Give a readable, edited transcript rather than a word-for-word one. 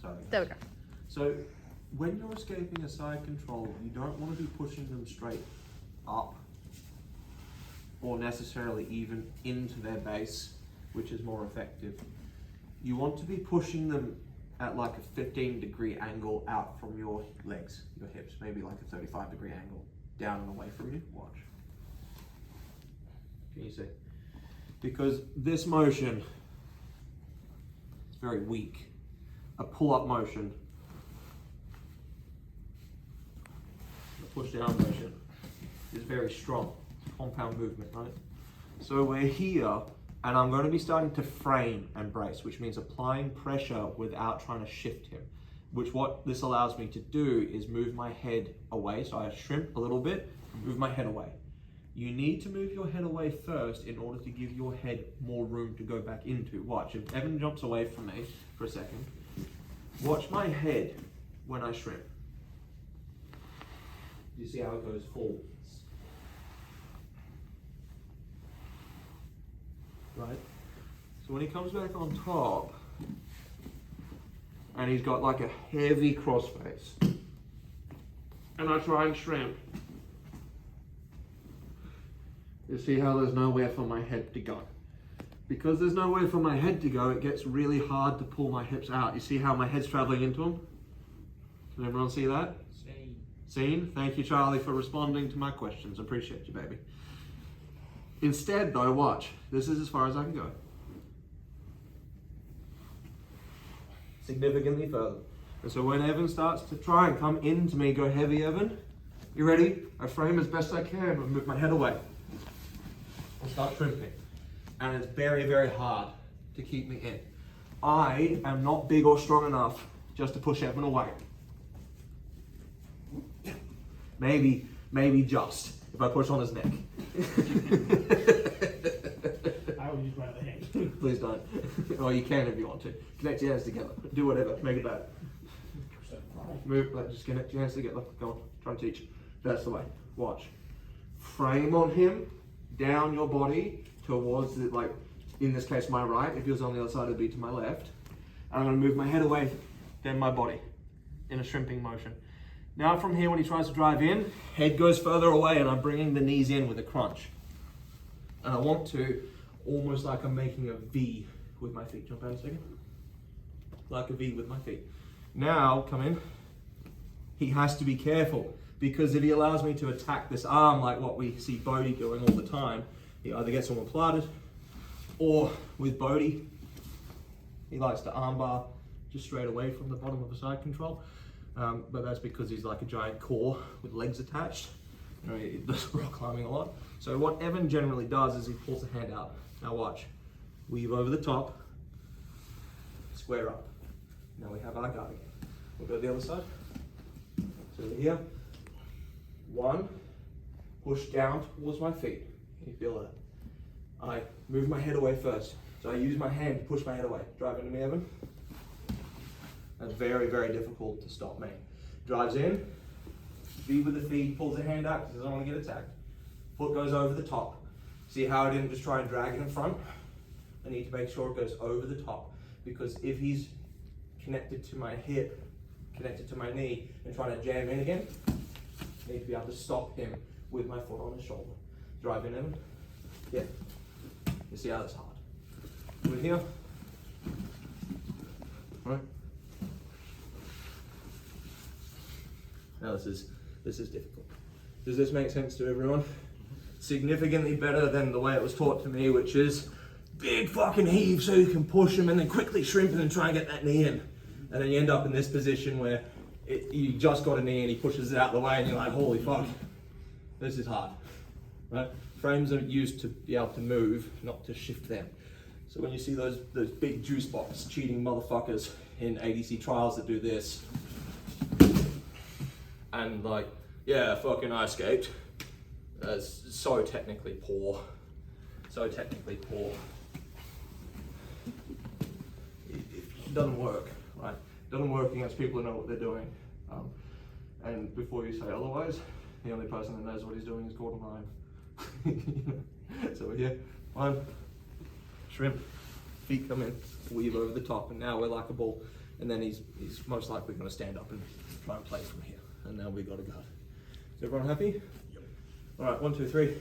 Sorry. There we go. So when you're escaping a side control, you don't want to be pushing them straight up or necessarily even into their base, which is more effective. You want to be pushing them at like a 15-degree angle out from your legs, your hips, maybe like a 35-degree angle down and away from you. Watch. Can you see? Because this motion is very weak. A pull-up motion, a push-down motion is very strong. Compound movement, right? So we're here, and I'm going to be starting to frame and brace, which means applying pressure without trying to shift him. Which what this allows me to do is move my head away. So I shrimp a little bit, move my head away. You need to move your head away first in order to give your head more room to go back into. Watch, if Evan jumps away from me for a second, watch my head when I shrimp. You see how it goes forwards? Right? So when he comes back on top, and he's got like a heavy crossface, and I try and shrimp, you see how there's nowhere for my head to go. Because there's nowhere for my head to go, it gets really hard to pull my hips out. You see how my head's traveling into them? Can everyone see that? Seen? Thank you, Charlie, for responding to my questions. Appreciate you, baby. Instead, though, watch. This is as far as I can go. Significantly further. And so when Evan starts to try and come into me, go heavy, Evan. You ready? I frame as best I can and move my head away. I'll start shrimping. And it's very, very hard to keep me in. I am not big or strong enough just to push Evan away. Maybe just, if I push on his neck. I would use my other hand. Please don't. Or you can if you want to. Connect your hands together. Do whatever. Make it better. Move. Just connect your hands together. Go on. Try and teach. That's the way. Watch. Frame on him. Down your body towards the, like, in this case, my right. If he was on the other side, it'd be to my left. And I'm going to move my head away, then my body in a shrimping motion. Now from here, when he tries to drive in, head goes further away and I'm bringing the knees in with a crunch. And I want to, almost like I'm making a V with my feet. Jump out a second. Like a V with my feet. Now, come in. He has to be careful because if he allows me to attack this arm like what we see Bodhi doing all the time, he either gets someone planted or with Bodhi, he likes to armbar just straight away from the bottom of a side control. But that's because he's like a giant core with legs attached. You know, he does rock climbing a lot. So what Evan generally does is he pulls a hand out. Now watch. Weave over the top. Square up. Now we have our guard again. We'll go to the other side. So here. One. Push down towards my feet. Can you feel that? I move my head away first. So I use my hand to push my head away. Drive into me, Evan. That's very, very difficult to stop me. Drives in, V with the feet, pulls the hand out because he doesn't want to get attacked. Foot goes over the top. See how I didn't just try and drag it in front? I need to make sure it goes over the top because if he's connected to my hip, connected to my knee, and trying to jam in again, I need to be able to stop him with my foot on his shoulder. Drive in, Evan. Yeah. You see how that's hard. Do it here. All right. Now this is difficult. Does this make sense to everyone? Significantly better than the way it was taught to me, which is big fucking heave so you can push him and then quickly shrimp and then try and get that knee in. And then you end up in this position where you just got a knee and he pushes it out of the way and you're like, holy fuck, this is hard, right? Frames are used to be able to move, not to shift them. So when you see those big juice box cheating motherfuckers in ADC trials that do this, and like, yeah, fucking I escaped. That's so technically poor. So technically poor. It doesn't work, right? It doesn't work against people who know what they're doing. And before you say otherwise, the only person that knows what he's doing is Gordon Ryan. So we're here, one, shrimp, feet come in, weave over the top, and now we're like a ball. and then he's most likely going to stand up and try and play from here. And now we got to guard. Is everyone happy? Yep. All right, 1, 2, 3.